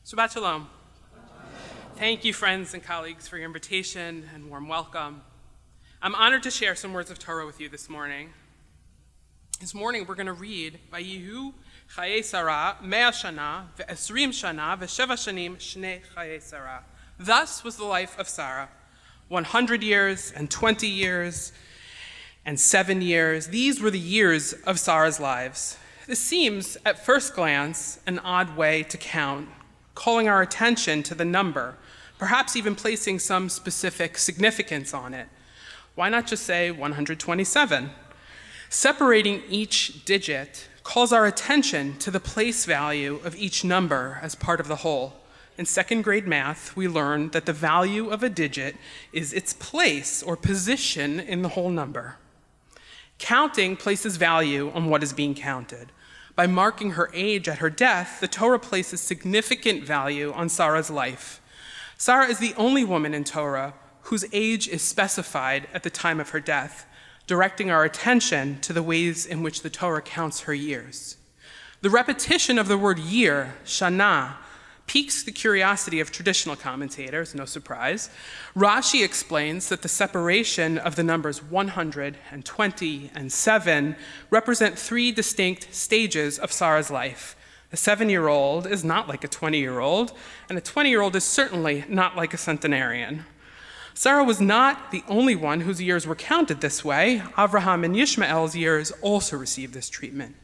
Shabbat Shalom. Thank you, friends and colleagues, for your invitation and warm welcome. I'm honored to share some words of Torah with you this morning. This morning, we're going to read, Vayihu Chayei Sarah, Mea Shana, Ve'esrim Shana, Ve'sheva Shanim, Shnei Chayei Sarah. Thus was the life of Sarah, 100 years and 20 years and 7 years. These were the years of Sarah's lives. This seems, at first glance, an odd way to count, calling our attention to the number, perhaps even placing some specific significance on it. Why not just say 127? Separating each digit calls our attention to the place value of each number as part of the whole. In second grade math, we learned that the value of a digit is its place or position in the whole number. Counting places value on what is being counted. By marking her age at her death, the Torah places significant value on Sarah's life. Sarah is the only woman in Torah whose age is specified at the time of her death, directing our attention to the ways in which the Torah counts her years. The repetition of the word year, shana, piques the curiosity of traditional commentators, no surprise. Rashi explains that the separation of the numbers 100 and 20 and 7 represent three distinct stages of Sarah's life. A 7-year-old is not like a 20-year-old, and a 20-year-old is certainly not like a centenarian. Sarah was not the only one whose years were counted this way. Avraham and Yishmael's years also received this treatment.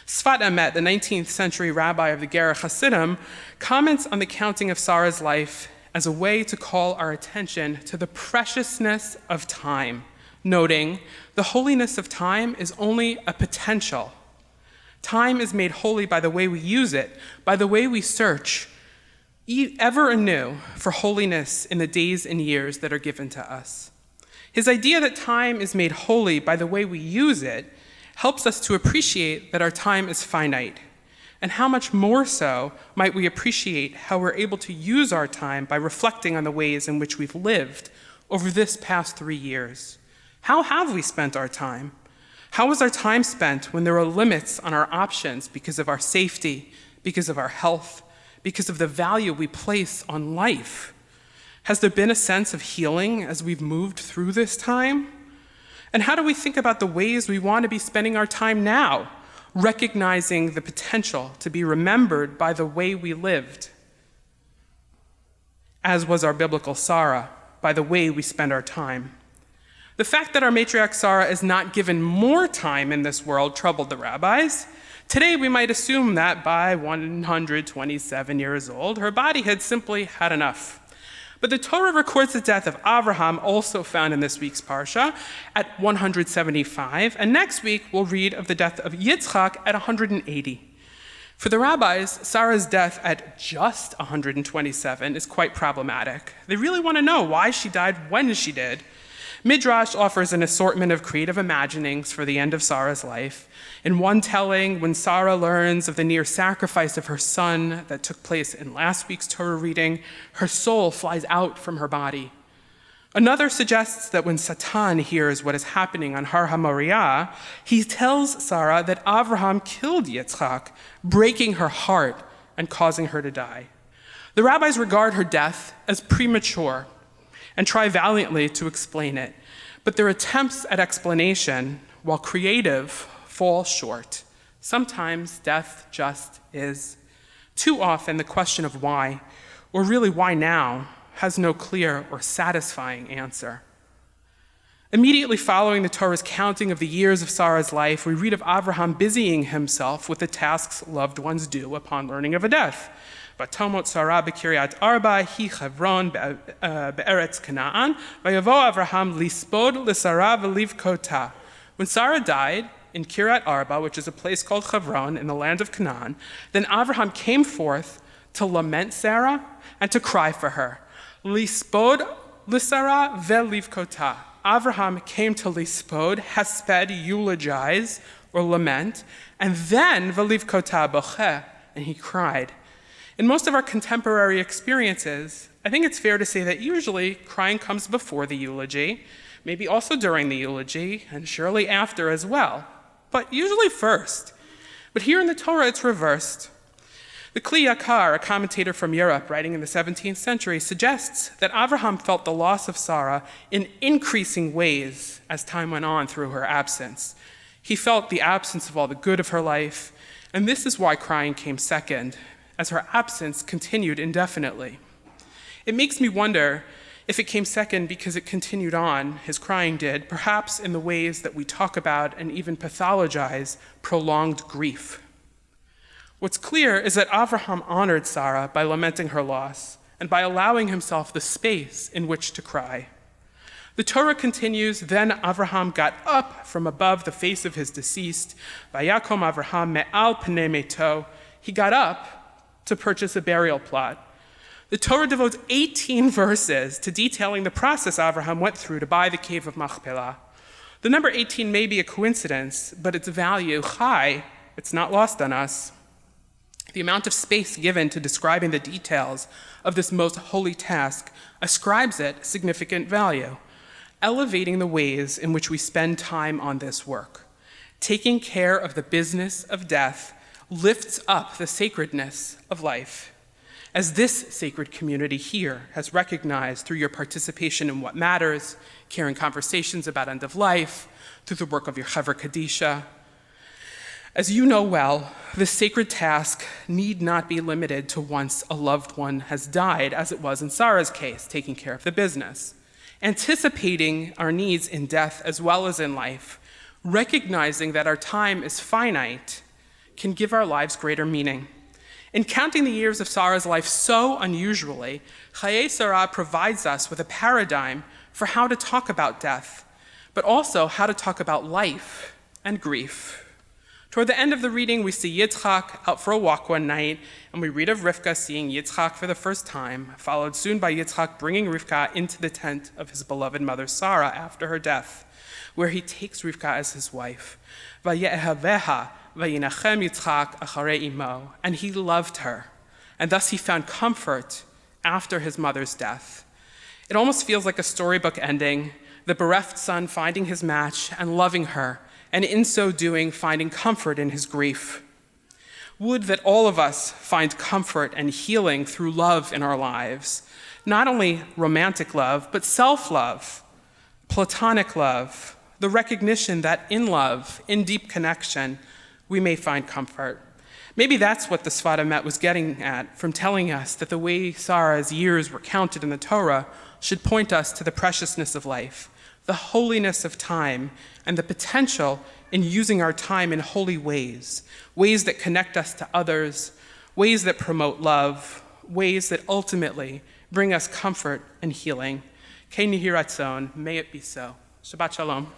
Sfat Emet, the 19th century rabbi of the Gerach Hasidim, comments on the counting of Sarah's life as a way to call our attention to the preciousness of time, noting the holiness of time is only a potential. Time is made holy by the way we use it, by the way we search ever anew for holiness in the days and years that are given to us. His idea that time is made holy by the way we use it helps us to appreciate that our time is finite, and how much more so might we appreciate how we're able to use our time by reflecting on the ways in which we've lived over this past 3 years. How have we spent our time? How was our time spent when there were limits on our options because of our safety, because of our health, because of the value we place on life? Has there been a sense of healing as we've moved through this time? And how do we think about the ways we want to be spending our time now, recognizing the potential to be remembered by the way we lived, as was our biblical Sarah, by the way we spend our time? The fact that our matriarch Sarah is not given more time in this world troubled the rabbis. Today, we might assume that by 127 years old, her body had simply had enough. But the Torah records the death of Avraham, also found in this week's Parsha, at 175, and next week we'll read of the death of Yitzchak at 180. For the rabbis, Sarah's death at just 127 is quite problematic. They really want to know why she died when she did. Midrash offers an assortment of creative imaginings for the end of Sarah's life. In one telling, when Sarah learns of the near sacrifice of her son that took place in last week's Torah reading, her soul flies out from her body. Another suggests that when Satan hears what is happening on Har HaMoriah, he tells Sarah that Avraham killed Yitzchak, breaking her heart and causing her to die. The rabbis regard her death as premature and try valiantly to explain it, but their attempts at explanation, while creative, fall short. Sometimes death just is. Too often the question of why, or really why now, has no clear or satisfying answer. Immediately following the Torah's counting of the years of Sarah's life, we read of Avraham busying himself with the tasks loved ones do upon learning of a death. Vatomot Sarah bekiryat arba hi Hebron be'eretz Canaan vayavo Avraham lispod l'Sarah v'livkota. When Sarah died in Kiryat Arba, which is a place called Hebron in the land of Canaan, then Avraham came forth to lament Sarah and to cry for her. Lispod l'Sarah v'livkota. Avraham came to lispod, hesped, eulogize or lament, and then v'livkota bocheh, and he cried. In most of our contemporary experiences, I think it's fair to say that usually crying comes before the eulogy, maybe also during the eulogy, and surely after as well, but usually first. But here in the Torah, it's reversed. The Kli Yakar, a commentator from Europe writing in the 17th century, suggests that Avraham felt the loss of Sarah in increasing ways as time went on through her absence. He felt the absence of all the good of her life, and this is why crying came second, as her absence continued indefinitely. It makes me wonder if it came second because it continued on, his crying did, perhaps in the ways that we talk about and even pathologize prolonged grief. What's clear is that Avraham honored Sarah by lamenting her loss and by allowing himself the space in which to cry. The Torah continues, then Avraham got up from above the face of his deceased. Vayakom Avraham me'al pnei meto. He got up to purchase a burial plot. The Torah devotes 18 verses to detailing the process Avraham went through to buy the cave of Machpelah. The number 18 may be a coincidence, but its value, high, it's not lost on us. The amount of space given to describing the details of this most holy task ascribes it significant value, elevating the ways in which we spend time on this work. Taking care of the business of death lifts up the sacredness of life. As this sacred community here has recognized through your participation in What Matters, caring conversations about end of life, through the work of your Chaver Kadisha. As you know well, this sacred task need not be limited to once a loved one has died, as it was in Sarah's case, taking care of the business. Anticipating our needs in death as well as in life, recognizing that our time is finite, can give our lives greater meaning. In counting the years of Sarah's life so unusually, Chayei Sarah provides us with a paradigm for how to talk about death, but also how to talk about life and grief. Toward the end of the reading, we see Yitzchak out for a walk one night, and we read of Rivka seeing Yitzchak for the first time, followed soon by Yitzchak bringing Rivka into the tent of his beloved mother Sarah after her death, where he takes Rivka as his wife. Vaye'ehaveha vayinachem Yitzchak acharei imo, and he loved her, and thus he found comfort after his mother's death. It almost feels like a storybook ending, the bereft son finding his match and loving her, and in so doing, finding comfort in his grief. Would that all of us find comfort and healing through love in our lives, not only romantic love, but self-love, platonic love, the recognition that in love, in deep connection, we may find comfort. Maybe that's what the Sfat Emet was getting at from telling us that the way Sarah's years were counted in the Torah should point us to the preciousness of life, the holiness of time, and the potential in using our time in holy ways, ways that connect us to others, ways that promote love, ways that ultimately bring us comfort and healing. Kei Nihi Ratzon, may it be so. Shabbat Shalom.